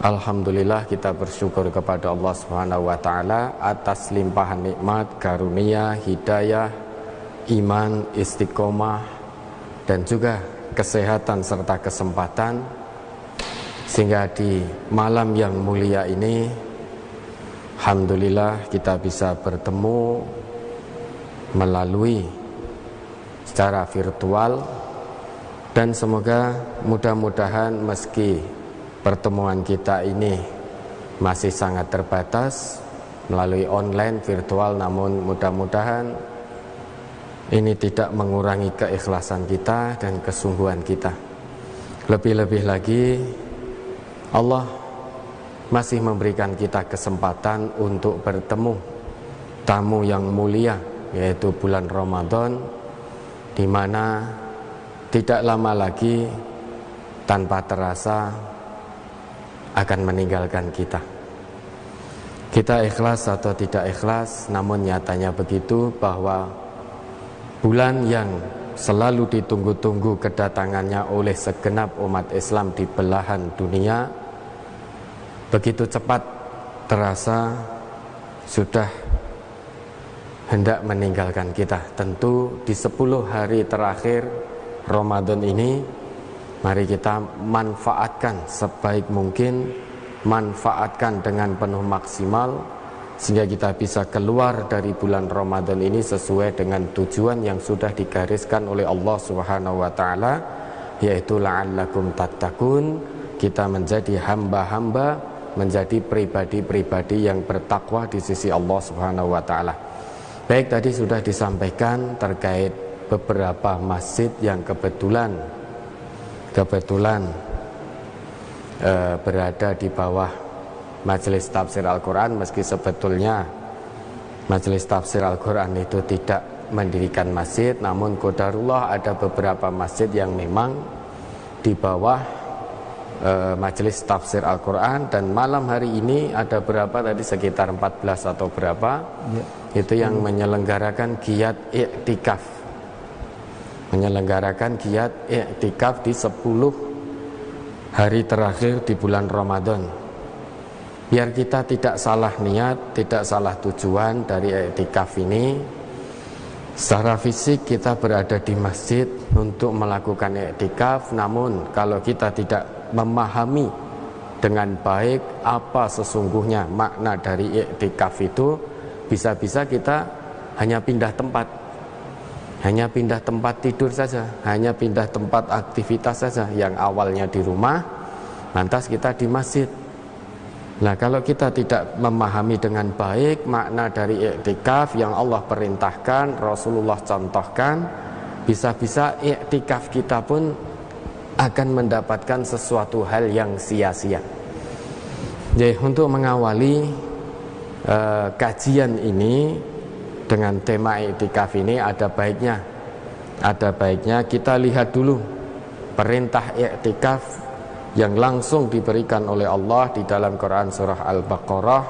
Alhamdulillah, kita bersyukur kepada Allah Subhanahu wa taala atas limpahan nikmat, karunia, hidayah, iman, istiqomah dan juga kesehatan serta kesempatan, sehingga di malam yang mulia ini alhamdulillah kita bisa bertemu melalui secara virtual, dan semoga mudah-mudahan meski pertemuan kita ini masih sangat terbatas melalui online virtual, namun mudah-mudahan ini tidak mengurangi keikhlasan kita dan kesungguhan kita. Lebih-lebih lagi Allah masih memberikan kita kesempatan untuk bertemu tamu yang mulia, yaitu bulan Ramadan, di mana tidak lama lagi tanpa terasa akan meninggalkan kita. Kita ikhlas atau tidak ikhlas, namun nyatanya begitu bahwa bulan yang selalu ditunggu-tunggu kedatangannya oleh segenap umat Islam di belahan dunia begitu cepat terasa sudah hendak meninggalkan kita. Tentu di 10 hari terakhir Ramadan ini, mari kita manfaatkan sebaik mungkin, manfaatkan dengan penuh maksimal, sehingga kita bisa keluar dari bulan Ramadan ini sesuai dengan tujuan yang sudah digariskan oleh Allah Subhanahu wa taala, yaitu la'allakum tattaqun, kita menjadi hamba-hamba, menjadi pribadi-pribadi yang bertakwa di sisi Allah Subhanahu wa taala. Baik, tadi sudah disampaikan terkait beberapa masjid yang kebetulan berada di bawah Majelis Tafsir Al-Quran, meski sebetulnya Majelis Tafsir Al-Quran itu tidak mendirikan masjid, namun qadarullah ada beberapa masjid yang memang di bawah Majelis Tafsir Al-Quran. Dan malam hari ini ada berapa tadi, sekitar 14 atau berapa ya, itu yang menyelenggarakan giat iktikaf, menyelenggarakan giat iktikaf di 10 hari terakhir di bulan Ramadan. Biar kita tidak salah niat, tidak salah tujuan dari iktikaf ini. Secara fisik kita berada di masjid untuk melakukan iktikaf, namun kalau kita tidak memahami dengan baik apa sesungguhnya makna dari iktikaf itu, bisa-bisa kita hanya pindah tempat, hanya pindah tempat tidur saja, hanya pindah tempat aktivitas saja. Yang awalnya di rumah, lantas kita di masjid. Nah, kalau kita tidak memahami dengan baik makna dari iktikaf yang Allah perintahkan, Rasulullah contohkan, bisa-bisa iktikaf kita pun akan mendapatkan sesuatu hal yang sia-sia. Jadi untuk mengawali kajian ini dengan tema iktikaf ini, ada baiknya kita lihat dulu perintah iktikaf yang langsung diberikan oleh Allah di dalam Quran surah Al-Baqarah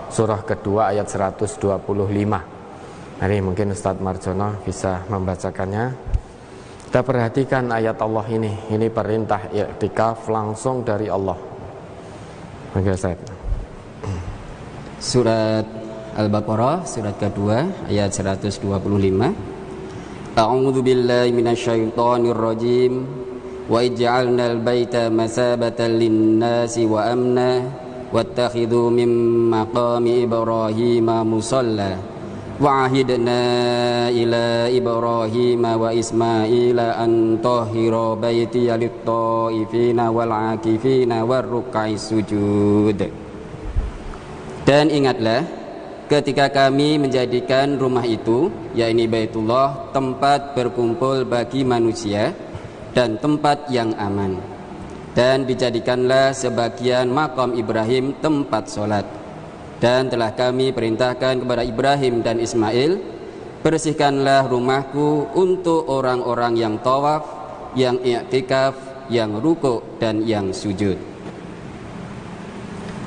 surah kedua ayat 125. Hari mungkin Ustadz Marjono bisa membacakannya. Kita perhatikan ayat Allah ini perintah iktikaf langsung dari Allah. Oke, Ustadz. Surat Al-Baqarah surat kedua ayat 125. A'udzu billahi minasyaitonir rajim. Wa ij'alnal baita masabatan lin-nasi wa amna wattakhidhu min maqami Ibrahima musalla wa ahidna ila Ibrahima wa Ismaila an tahhira baitiya lit-taifina wal 'akifina war-ruk'is sujud. Dan ingatlah ketika kami menjadikan rumah itu, yakni Baitullah, tempat berkumpul bagi manusia dan tempat yang aman, dan dijadikanlah sebagian makam Ibrahim tempat sholat. Dan telah kami perintahkan kepada Ibrahim dan Ismail, bersihkanlah rumahku untuk orang-orang yang tawaf, yang i'tikaf, yang rukuk dan yang sujud.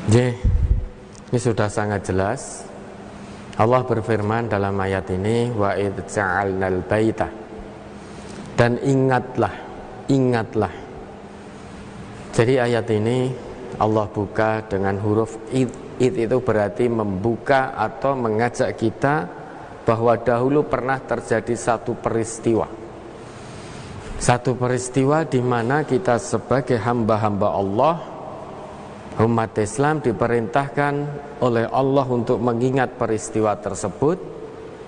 Ini sudah sangat jelas. Allah berfirman dalam ayat ini, wa idz ja'alnal baita, dan ingatlah. Jadi ayat ini Allah buka dengan huruf id. Id itu berarti membuka atau mengajak kita bahwa dahulu pernah terjadi satu peristiwa. Satu peristiwa di mana kita sebagai hamba-hamba Allah, umat Islam diperintahkan oleh Allah untuk mengingat peristiwa tersebut,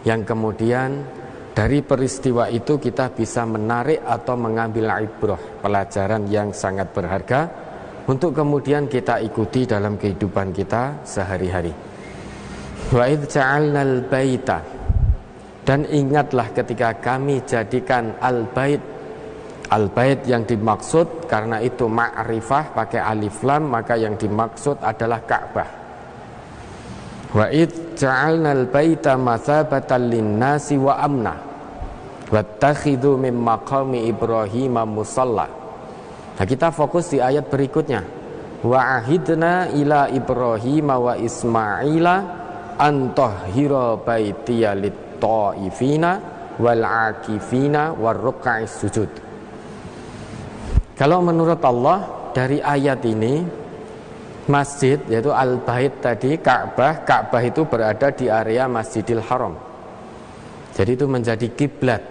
yang kemudian dari peristiwa itu kita bisa menarik atau mengambil ibrah, pelajaran yang sangat berharga untuk kemudian kita ikuti dalam kehidupan kita sehari-hari. Wa idz ja'alnal baita, dan ingatlah ketika kami jadikan al-bait. Al-bait yang dimaksud karena itu ma'rifah pakai alif lam, maka yang dimaksud adalah Ka'bah. Wa idz ja'alnal baita mathabatan lin-nasi wa amna wattakhidhu min maqami Ibrahim musalla. Nah, kita fokus di ayat berikutnya. Wa ahidna ila Ibrahim wa Ismaila an tahhira baitiya lit-ta'ifina wal 'akifina war ruk'is sujud. Kalau menurut Allah dari ayat ini, masjid yaitu al-bait tadi, Ka'bah itu berada di area Masjidil Haram. Jadi itu menjadi kiblat.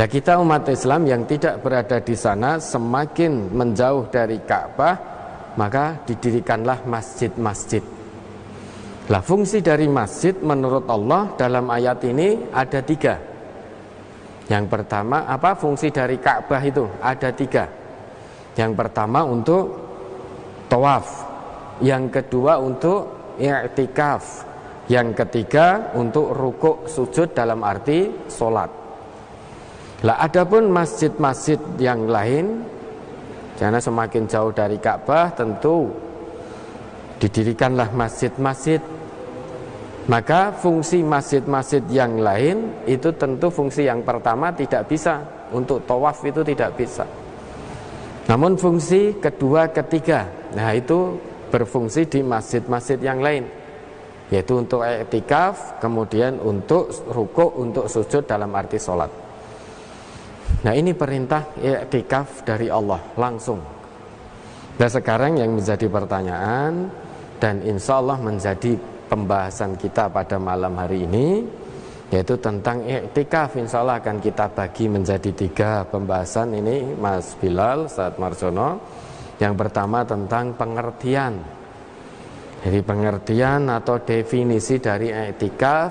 Nah, kita umat Islam yang tidak berada di sana semakin menjauh dari Ka'bah, maka didirikanlah masjid-masjid. Lah, fungsi dari masjid menurut Allah dalam ayat ini ada 3. Yang pertama, apa fungsi dari Ka'bah itu? Ada 3. Yang pertama untuk tawaf, yang kedua untuk i'tikaf, yang ketiga untuk rukuk sujud dalam arti sholat. Lah, adapun masjid-masjid yang lain, karena semakin jauh dari Ka'bah tentu didirikanlah masjid-masjid. Maka fungsi masjid-masjid yang lain itu tentu fungsi yang pertama tidak bisa, untuk tawaf itu tidak bisa. Namun fungsi kedua, ketiga, nah itu berfungsi di masjid-masjid yang lain, yaitu untuk i'tikaf, kemudian untuk rukuk, untuk sujud dalam arti sholat. Nah, ini perintah i'tikaf dari Allah langsung. Nah, sekarang yang menjadi pertanyaan dan insya Allah menjadi pembahasan kita pada malam hari ini, yaitu tentang i'tikaf. Insya Allah akan kita bagi menjadi 3 pembahasan ini, Mas Bilal, Ustaz Marjono. Yang pertama tentang pengertian. Jadi pengertian atau definisi dari i'tikaf,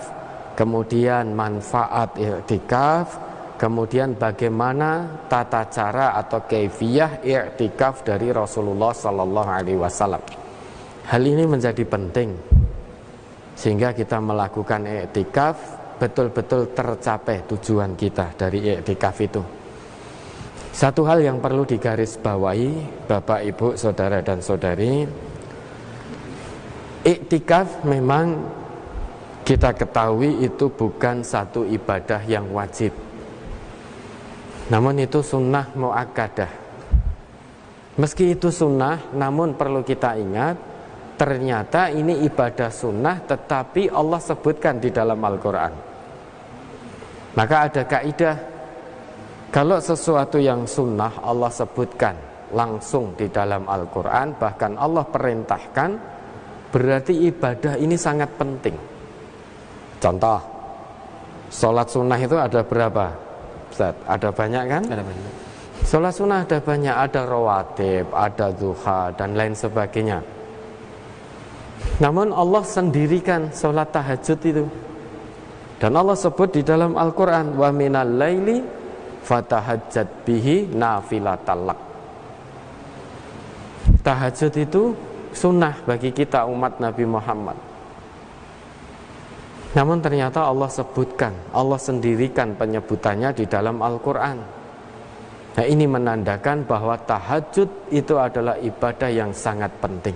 kemudian manfaat i'tikaf, kemudian bagaimana tata cara atau kaifiyah i'tikaf dari Rasulullah sallallahu alaihi wasallam. Hal ini menjadi penting sehingga kita melakukan i'tikaf betul-betul tercapai tujuan kita dari i'tikaf itu. Satu hal yang perlu digarisbawahi Bapak, Ibu, Saudara dan Saudari, i'tikaf memang kita ketahui itu bukan satu ibadah yang wajib. Namun itu sunnah muakkadah. Meski itu sunnah, namun perlu kita ingat, ternyata ini ibadah sunnah, tetapi Allah sebutkan di dalam Al-Quran. Maka ada kaidah, kalau sesuatu yang sunnah Allah sebutkan langsung di dalam Al-Quran, bahkan Allah perintahkan, berarti ibadah ini sangat penting. Contoh, sholat sunnah itu ada berapa? Ustaz, ada banyak kan? Ada banyak. Sholat sunnah ada banyak, ada rawatib, ada duha dan lain sebagainya. Namun Allah sendirikan sholat tahajud itu. Dan Allah sebut di dalam Al-Quran, wa minal laili fatahajjat bihi nafilatal lak. Tahajud itu sunnah bagi kita umat Nabi Muhammad. Namun ternyata Allah sebutkan, Allah sendirikan penyebutannya di dalam Al-Quran. Nah, ini menandakan bahwa tahajud itu adalah ibadah yang sangat penting.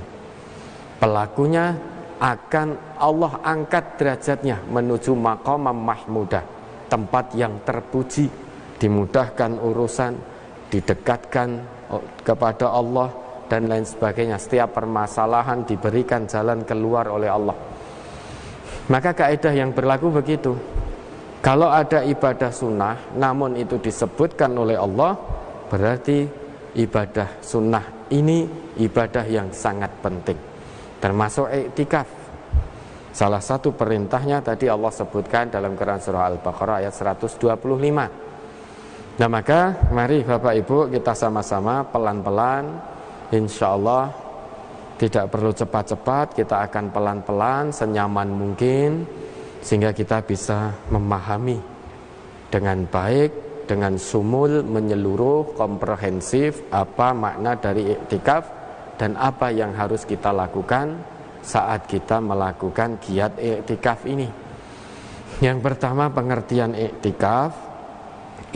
Pelakunya akan Allah angkat derajatnya menuju maqamam mahmudah, tempat yang terpuji, dimudahkan urusan, didekatkan kepada Allah dan lain sebagainya. Setiap permasalahan diberikan jalan keluar oleh Allah. Maka kaidah yang berlaku begitu. Kalau ada ibadah sunnah namun itu disebutkan oleh Allah, berarti ibadah sunnah ini ibadah yang sangat penting, termasuk iktikaf. Salah satu perintahnya tadi Allah sebutkan dalam Quran surah Al-Baqarah ayat 125. Nah maka mari Bapak Ibu kita sama-sama pelan-pelan, insya Allah tidak perlu cepat-cepat, kita akan pelan-pelan senyaman mungkin, sehingga kita bisa memahami dengan baik, dengan sumul, menyeluruh, komprehensif apa makna dari iktikaf dan apa yang harus kita lakukan saat kita melakukan giat iktikaf ini. Yang pertama, pengertian iktikaf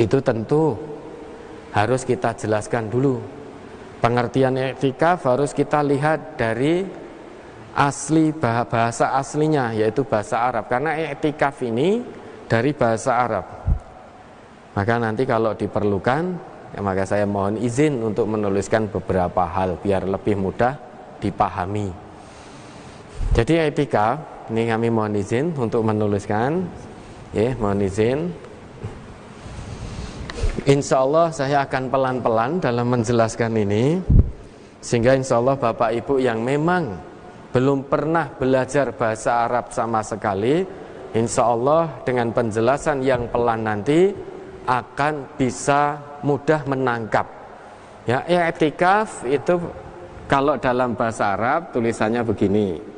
itu tentu harus kita jelaskan dulu. Pengertian iktikaf harus kita lihat dari asli bahasa aslinya, yaitu bahasa Arab. Karena iktikaf ini dari bahasa Arab. Maka nanti kalau diperlukan, maka saya mohon izin untuk menuliskan beberapa hal biar lebih mudah dipahami. Jadi iktikaf ini kami mohon izin untuk menuliskan, ya, mohon izin. Insya Allah saya akan pelan-pelan dalam menjelaskan ini, sehingga insya Allah Bapak Ibu yang memang belum pernah belajar bahasa Arab sama sekali, insya Allah dengan penjelasan yang pelan nanti akan bisa mudah menangkap. Ya, i'tikaf itu kalau dalam bahasa Arab tulisannya begini.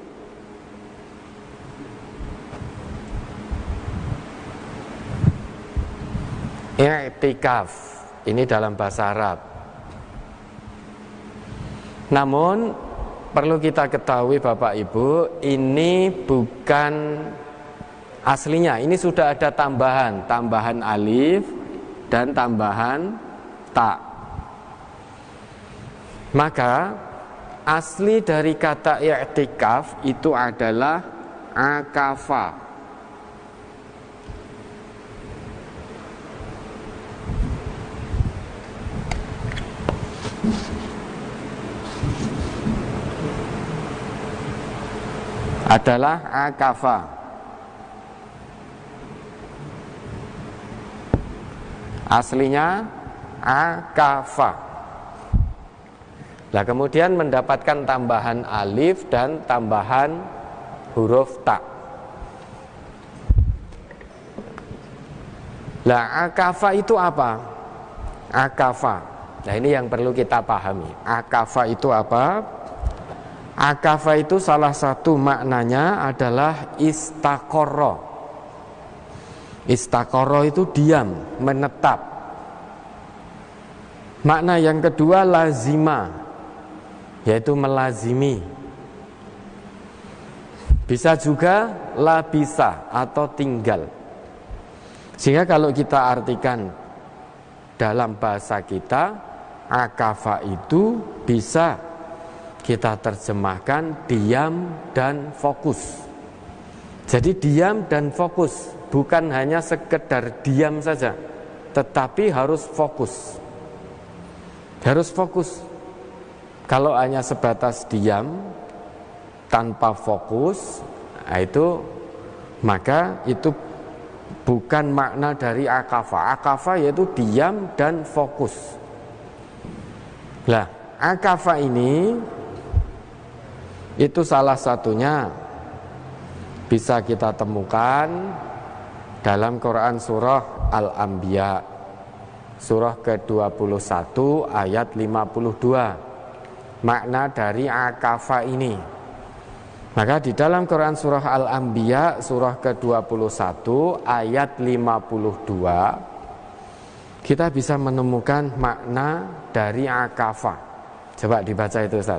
I'tikaf ini dalam bahasa Arab. Namun perlu kita ketahui Bapak Ibu, ini bukan aslinya. Ini sudah ada tambahan alif dan tambahan ta. Maka asli dari kata i'tikaf itu adalah akafa. Adalah akafa. Aslinya akafa. Nah kemudian mendapatkan tambahan alif dan tambahan huruf ta. Nah akafa itu apa? Akafa. Nah ini yang perlu kita pahami. Akafa itu apa? Akafa itu salah satu maknanya adalah istaqarra. Istaqarra itu diam, menetap. Makna yang kedua lazima, yaitu melazimi. Bisa juga labisa atau tinggal. Sehingga kalau kita artikan dalam bahasa kita, akafa itu bisa kita terjemahkan diam dan fokus. Jadi diam dan fokus, bukan hanya sekedar diam saja, tetapi harus fokus. Harus fokus. Kalau hanya sebatas diam tanpa fokus, maka itu bukan makna dari akafa. Akafa yaitu diam dan fokus. Lah, akafa ini itu salah satunya bisa kita temukan dalam Quran surah Al-Anbiya surah ke-21 ayat 52. Makna dari akafa ini, maka di dalam Quran surah Al-Anbiya surah ke-21 ayat 52 kita bisa menemukan makna dari akafa. Coba dibaca itu Ustaz.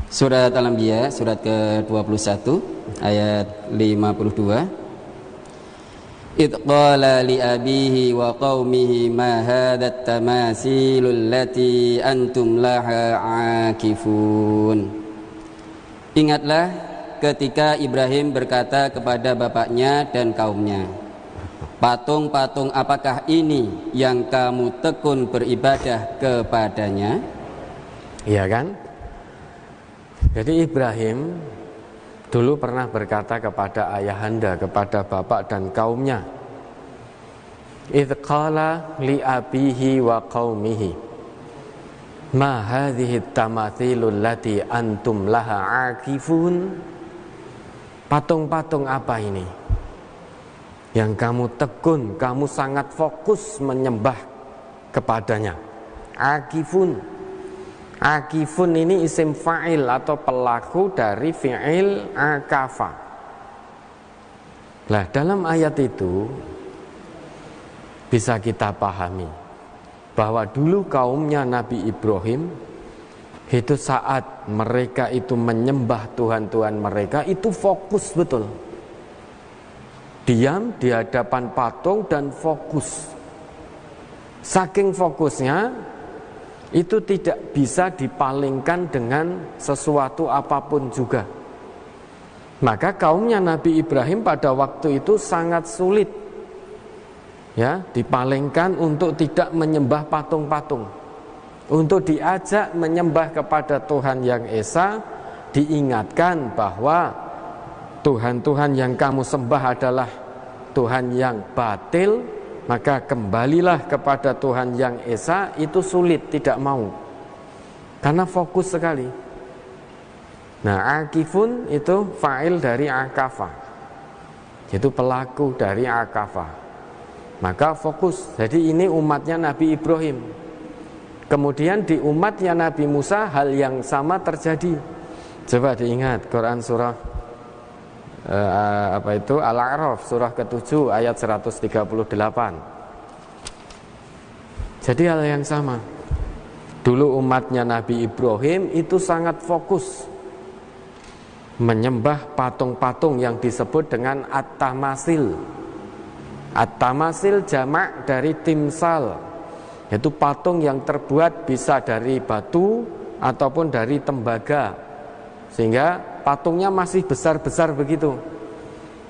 Surat Al-Anbiya surat ke-21 ayat 52. Idh qala li abihi wa qaumihi ma hadat tamasilul lati antum laha akifun. Ingatlah ketika Ibrahim berkata kepada bapaknya dan kaumnya, patung-patung apakah ini yang kamu tekun beribadah kepadanya? Iya kan? Jadi Ibrahim dulu pernah berkata kepada ayahanda, kepada bapak dan kaumnya, idh qala li abihi wa qaumihi. Ma hadhihi tamathilul lati antum laha akifun. Patung-patung apa ini yang kamu tekun, kamu sangat fokus menyembah kepadanya? Akifun. Akifun ini isim fa'il atau pelaku dari fi'il akafa. Nah, dalam ayat itu bisa kita pahami bahwa dulu kaumnya Nabi Ibrahim itu saat mereka itu menyembah Tuhan-Tuhan mereka itu fokus betul. Diam di hadapan patung dan fokus. Saking fokusnya itu tidak bisa dipalingkan dengan sesuatu apapun juga. Maka kaumnya Nabi Ibrahim pada waktu itu sangat sulit ya dipalingkan untuk tidak menyembah patung-patung, untuk diajak menyembah kepada Tuhan yang Esa, diingatkan bahwa Tuhan-Tuhan yang kamu sembah adalah Tuhan yang batil, maka kembalilah kepada Tuhan yang Esa. Itu sulit, tidak mau, karena fokus sekali. Nah, akifun itu fa'il dari akafa, itu pelaku dari akafa. Maka fokus. Jadi ini umatnya Nabi Ibrahim. Kemudian di umatnya Nabi Musa hal yang sama terjadi. Coba diingat Quran surah Al-A'raf surah ke-7 ayat 138. Jadi hal yang sama. Dulu umatnya Nabi Ibrahim itu sangat fokus menyembah patung-patung yang disebut dengan at-tamasil. At-tamasil jamak dari timsal, yaitu patung yang terbuat bisa dari batu ataupun dari tembaga, sehingga patungnya masih besar-besar begitu.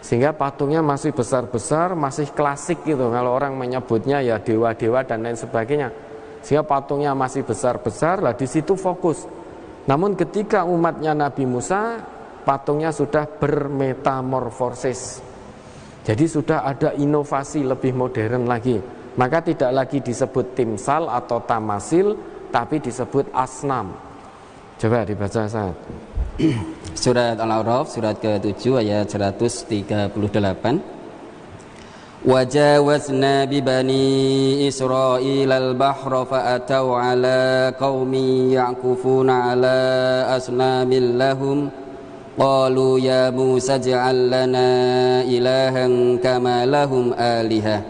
Sehingga patungnya masih besar-besar, masih klasik gitu. Kalau orang menyebutnya ya dewa-dewa dan lain sebagainya. Sehingga patungnya masih besar-besar, lah di situ fokus. Namun ketika umatnya Nabi Musa, patungnya sudah bermetamorfosis. Jadi sudah ada inovasi lebih modern lagi. Maka tidak lagi disebut timsal atau tamasil, tapi disebut asnam. Coba dibaca saat. Surat Al-A'raf surat ke-7 ayat 138. Wajawazna bi bani Israil al-bahra fa'atau ala qaumi ya'kufuna ala asnamin lahum. Qalu ya Musa ij'al lana ilahan kama lahum alihah.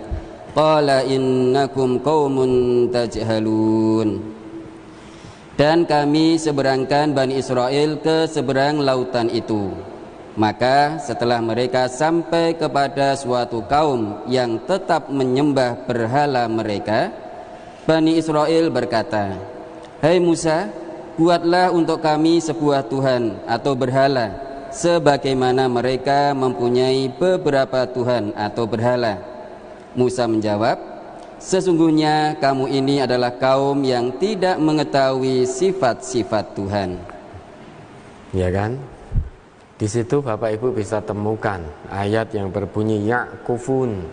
Qala innakum qaumun tajhalun. Dan kami seberangkan Bani Israel ke seberang lautan itu. Maka setelah mereka sampai kepada suatu kaum yang tetap menyembah berhala mereka, Bani Israel berkata, "Hai Musa, buatlah untuk kami sebuah Tuhan atau berhala, sebagaimana mereka mempunyai beberapa Tuhan atau berhala." Musa menjawab, "Sesungguhnya kamu ini adalah kaum yang tidak mengetahui sifat-sifat Tuhan." Ya kan? Di situ Bapak Ibu bisa temukan ayat yang berbunyi ya'kufun.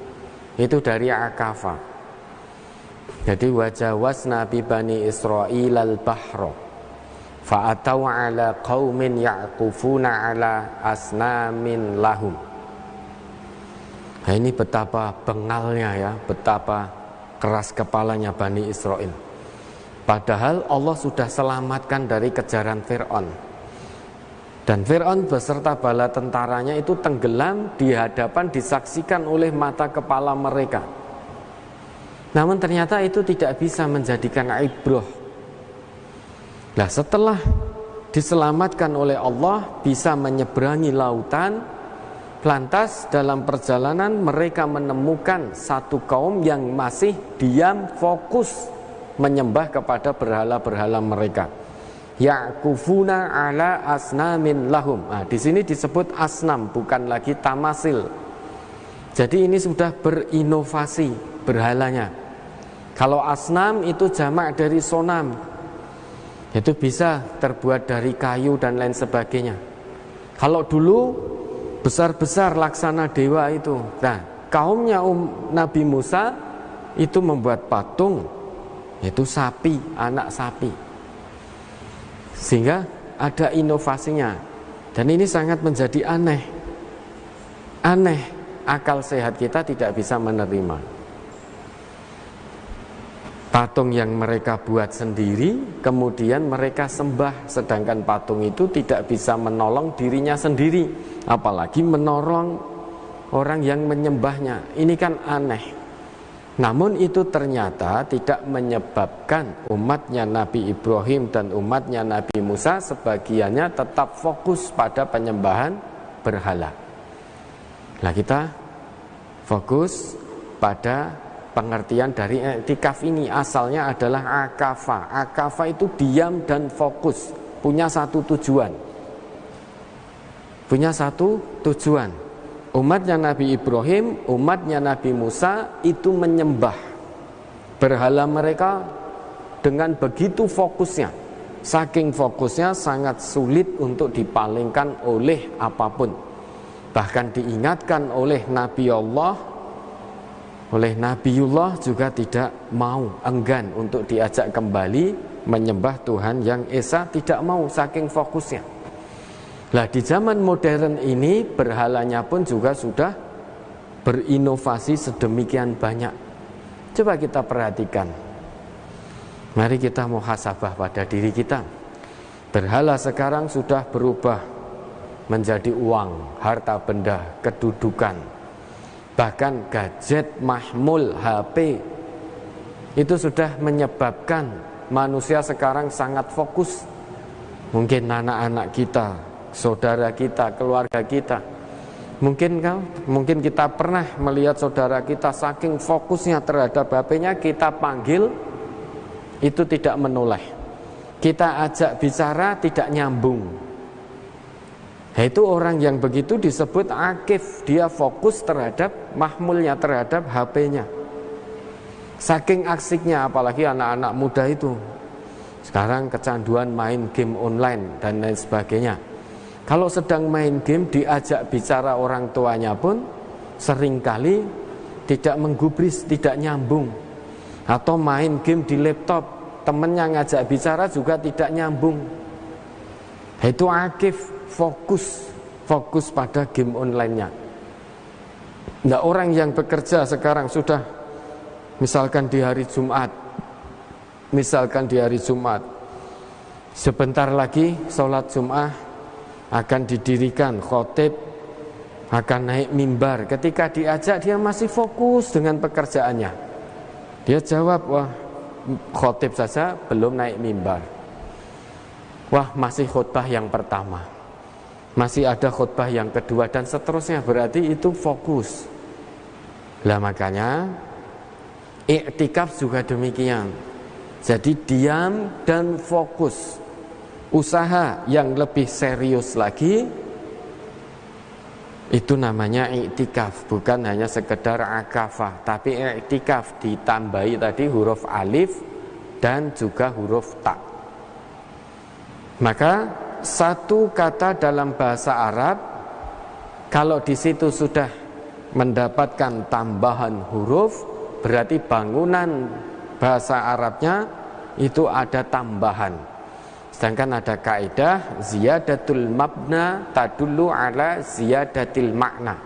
Itu dari akafa. Jadi wajawazna bi bani Israil al-bahra fa'atau ala qaumin ya'kufuna ala asnamin lahum. Nah, ini betapa bengalnya ya, betapa keras kepalanya Bani Israel. Padahal Allah sudah selamatkan dari kejaran Fir'aun. Dan Fir'aun beserta bala tentaranya itu tenggelam di hadapan, disaksikan oleh mata kepala mereka. Namun ternyata itu tidak bisa menjadikan ibrah. Nah, setelah diselamatkan oleh Allah, bisa menyeberangi lautan, lantas dalam perjalanan mereka menemukan satu kaum yang masih diam fokus menyembah kepada berhala-berhala mereka. Ya'kufuna ala asnamin lahum. Nah, di sini disebut asnam, bukan lagi tamasil. Jadi ini sudah berinovasi berhalanya. Kalau asnam itu jamak dari sonam, itu bisa terbuat dari kayu dan lain sebagainya. Kalau dulu besar-besar laksana dewa itu. Nah, kaumnya Nabi Musa itu membuat patung, yaitu sapi, anak sapi. Sehingga ada inovasinya. Dan ini sangat menjadi aneh. Aneh, akal sehat kita tidak bisa menerima. Patung yang mereka buat sendiri, kemudian mereka sembah, sedangkan patung itu tidak bisa menolong dirinya sendiri, apalagi menolong orang yang menyembahnya. Ini kan aneh. Namun itu ternyata tidak menyebabkan umatnya Nabi Ibrahim dan umatnya Nabi Musa sebagiannya tetap fokus pada penyembahan berhala. Nah, kita fokus pada pengertian dari i'tikaf ini. Asalnya adalah akafa. Akafa itu diam dan fokus, punya satu tujuan. Punya satu tujuan. Umatnya Nabi Ibrahim, umatnya Nabi Musa itu menyembah berhala mereka dengan begitu fokusnya. Saking fokusnya sangat sulit untuk dipalingkan oleh apapun. Bahkan diingatkan oleh Nabi Allah, oleh Nabiullah juga tidak mau, enggan untuk diajak kembali menyembah Tuhan yang Esa, tidak mau saking fokusnya. Nah, di zaman modern ini berhalanya pun juga sudah berinovasi sedemikian banyak. Coba kita perhatikan. Mari kita muhasabah pada diri kita. Berhala sekarang sudah berubah menjadi uang, harta benda, kedudukan. Bahkan gadget, mahmul, HP itu sudah menyebabkan manusia sekarang sangat fokus. Mungkin anak-anak kita, saudara kita, keluarga kita. Mungkin kita pernah melihat saudara kita saking fokusnya terhadap HP-nya, kita panggil itu tidak menoleh. Kita ajak bicara tidak nyambung. Itu orang yang begitu disebut akif, dia fokus terhadap mahmulnya, terhadap HP-nya. Saking asiknya, apalagi anak-anak muda itu. Sekarang kecanduan main game online dan lain sebagainya. Kalau sedang main game, diajak bicara orang tuanya pun seringkali tidak menggubris, tidak nyambung. Atau main game di laptop, temennya ngajak bicara juga tidak nyambung. Itu akif, fokus pada game online-nya. Nah, orang yang bekerja sekarang sudah, misalkan di hari Jumat, sebentar lagi sholat Jumat akan didirikan, khotib akan naik mimbar. Ketika diajak, dia masih fokus dengan pekerjaannya. Dia jawab, wah khotib saja belum naik mimbar. Wah, masih khutbah yang pertama, masih ada khutbah yang kedua, dan seterusnya. Berarti itu fokus. Lah makanya i'tikaf juga demikian. Jadi diam dan fokus. Usaha yang lebih serius lagi, itu namanya i'tikaf, bukan hanya sekedar akafah, tapi i'tikaf ditambahi tadi huruf alif dan juga huruf ta. Maka satu kata dalam bahasa Arab, kalau di situ sudah mendapatkan tambahan huruf, berarti bangunan bahasa Arabnya itu ada tambahan. Sedangkan ada kaidah ziyadatul mabna tadullu ala ziyadatil makna.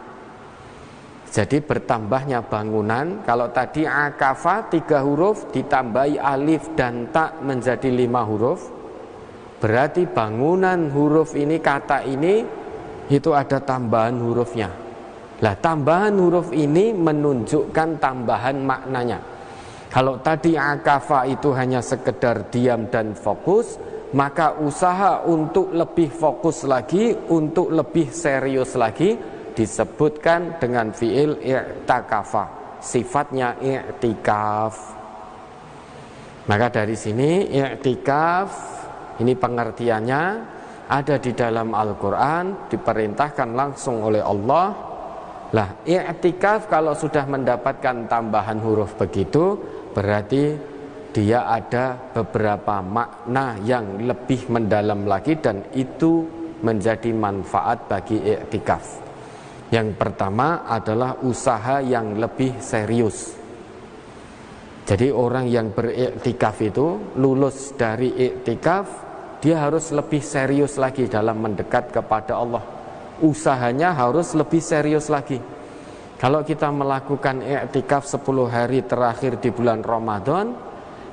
Jadi bertambahnya bangunan, kalau tadi akafa 3 huruf ditambahi alif dan ta menjadi 5 huruf, berarti bangunan huruf ini, kata ini itu ada tambahan hurufnya. Lah tambahan huruf ini menunjukkan tambahan maknanya. Kalau tadi akafa itu hanya sekedar diam dan fokus, maka usaha untuk lebih fokus lagi, untuk lebih serius lagi, disebutkan dengan fi'il i'takafa, sifatnya i'tikaf. Maka dari sini i'tikaf ini pengertiannya ada di dalam Al-Quran, diperintahkan langsung oleh Allah. Lah i'tikaf kalau sudah mendapatkan tambahan huruf begitu, berarti dia ada beberapa makna yang lebih mendalam lagi, dan itu menjadi manfaat bagi i'tikaf. Yang pertama adalah usaha yang lebih serius. Jadi orang yang beriktikaf itu lulus dari iktikaf dia harus lebih serius lagi dalam mendekat kepada Allah. Usahanya harus lebih serius lagi. Kalau kita melakukan i'tikaf 10 hari terakhir di bulan Ramadan,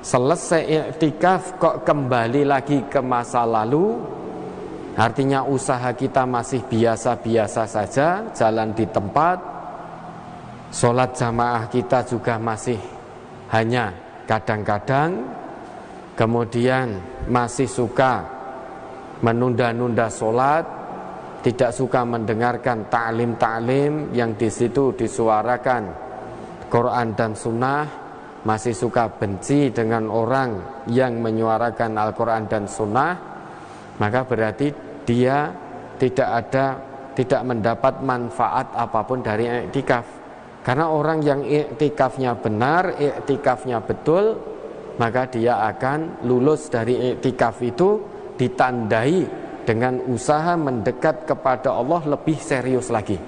selesai i'tikaf kok kembali lagi ke masa lalu, artinya usaha kita masih biasa-biasa saja, jalan di tempat, sholat jamaah kita juga masih hanya kadang-kadang, kemudian masih suka menunda-nunda sholat, tidak suka mendengarkan ta'lim-ta'lim yang di situ disuarakan Quran dan Sunnah, masih suka benci dengan orang yang menyuarakan Al-Quran dan Sunnah, maka berarti dia tidak mendapat manfaat apapun dari i'tikaf. Karena orang yang i'tikafnya benar, i'tikafnya betul, maka dia akan lulus dari i'tikaf itu ditandai dengan usaha mendekat kepada Allah lebih serius lagi.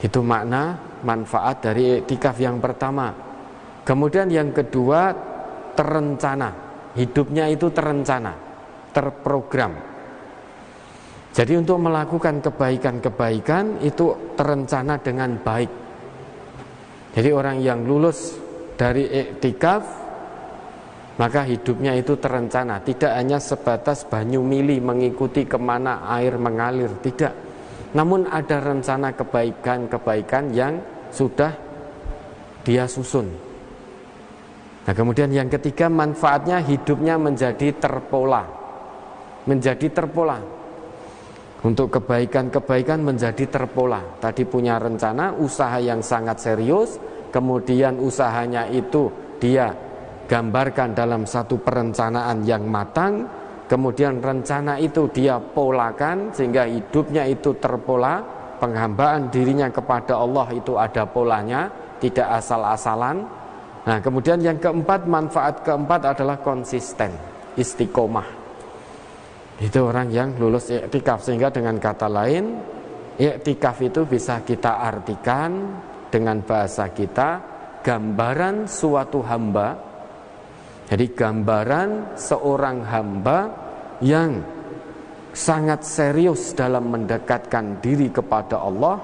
Itu makna manfaat dari i'tikaf yang pertama. Kemudian yang kedua, terencana. Hidupnya itu terencana, terprogram. Jadi untuk melakukan kebaikan-kebaikan itu terencana dengan baik. Jadi orang yang lulus dari i'tikaf, maka hidupnya itu terencana, tidak hanya sebatas banyu mili mengikuti kemana air mengalir, tidak. Namun ada rencana kebaikan-kebaikan yang sudah dia susun. Nah kemudian yang ketiga, manfaatnya hidupnya menjadi terpola. Menjadi terpola. Untuk kebaikan-kebaikan menjadi terpola. Tadi punya rencana, usaha yang sangat serius, kemudian usahanya itu dia gambarkan dalam satu perencanaan yang matang, kemudian rencana itu dia polakan sehingga hidupnya itu terpola, penghambaan dirinya kepada Allah itu ada polanya, tidak asal-asalan. Nah kemudian yang keempat, manfaat keempat adalah konsisten, istiqomah. Itu orang yang lulus i'tikaf. Sehingga dengan kata lain, i'tikaf itu bisa kita artikan dengan bahasa kita, gambaran suatu hamba. Jadi gambaran seorang hamba yang sangat serius dalam mendekatkan diri kepada Allah,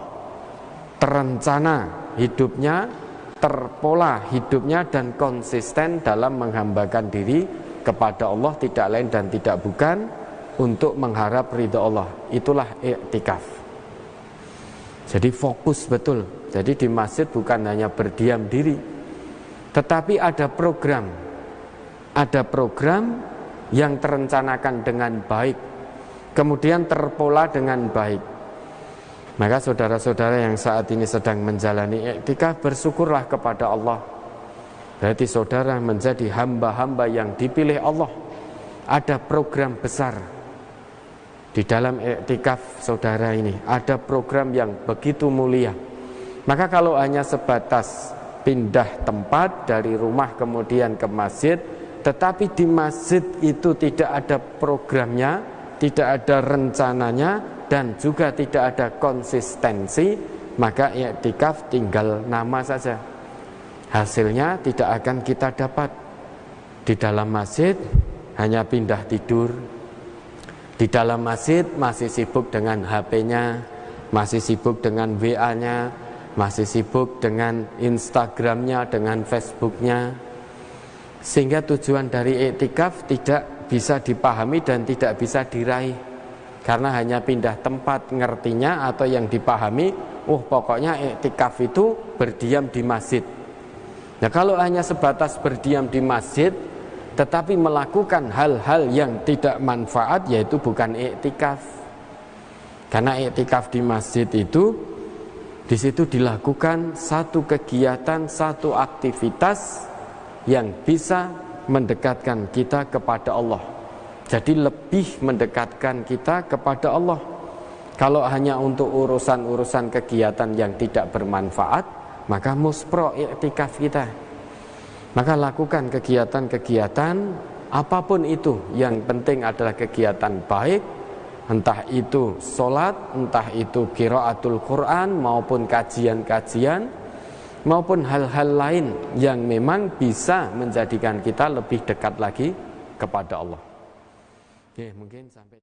terencana hidupnya, terpola hidupnya, dan konsisten dalam menghambakan diri kepada Allah, tidak lain dan tidak bukan untuk mengharap ridha Allah. Itulah i'tikaf. Jadi fokus betul. Jadi di masjid bukan hanya berdiam diri, tetapi ada program. Ada program yang terencanakan dengan baik, kemudian terpola dengan baik. Maka saudara-saudara yang saat ini sedang menjalani i'tikaf, bersyukurlah kepada Allah. Berarti saudara menjadi hamba-hamba yang dipilih Allah. Ada program besar di dalam i'tikaf saudara ini. Ada program yang begitu mulia. Maka kalau hanya sebatas pindah tempat dari rumah kemudian ke masjid, tetapi di masjid itu tidak ada programnya, tidak ada rencananya, dan juga tidak ada konsistensi, maka i'tikaf tinggal nama saja. Hasilnya tidak akan kita dapat. Di dalam masjid hanya pindah tidur. Di dalam masjid masih sibuk dengan HP-nya, masih sibuk dengan WA-nya, masih sibuk dengan Instagram-nya, dengan Facebook-nya. Sehingga tujuan dari i'tikaf tidak bisa dipahami dan tidak bisa diraih. Karena hanya pindah tempat ngertinya atau yang dipahami, pokoknya i'tikaf itu berdiam di masjid. Nah kalau hanya sebatas berdiam di masjid, tetapi melakukan hal-hal yang tidak manfaat, yaitu bukan i'tikaf. Karena i'tikaf di masjid itu, di situ dilakukan satu kegiatan, satu aktivitas yang bisa mendekatkan kita kepada Allah. Jadi lebih mendekatkan kita kepada Allah. Kalau hanya untuk urusan-urusan kegiatan yang tidak bermanfaat, maka muspro i'tikaf kita. Maka lakukan kegiatan-kegiatan apapun itu, yang penting adalah kegiatan baik, entah itu sholat, entah itu qiraatul Quran, maupun kajian-kajian, maupun hal-hal lain yang memang bisa menjadikan kita lebih dekat lagi kepada Allah. Oke, mungkin sampai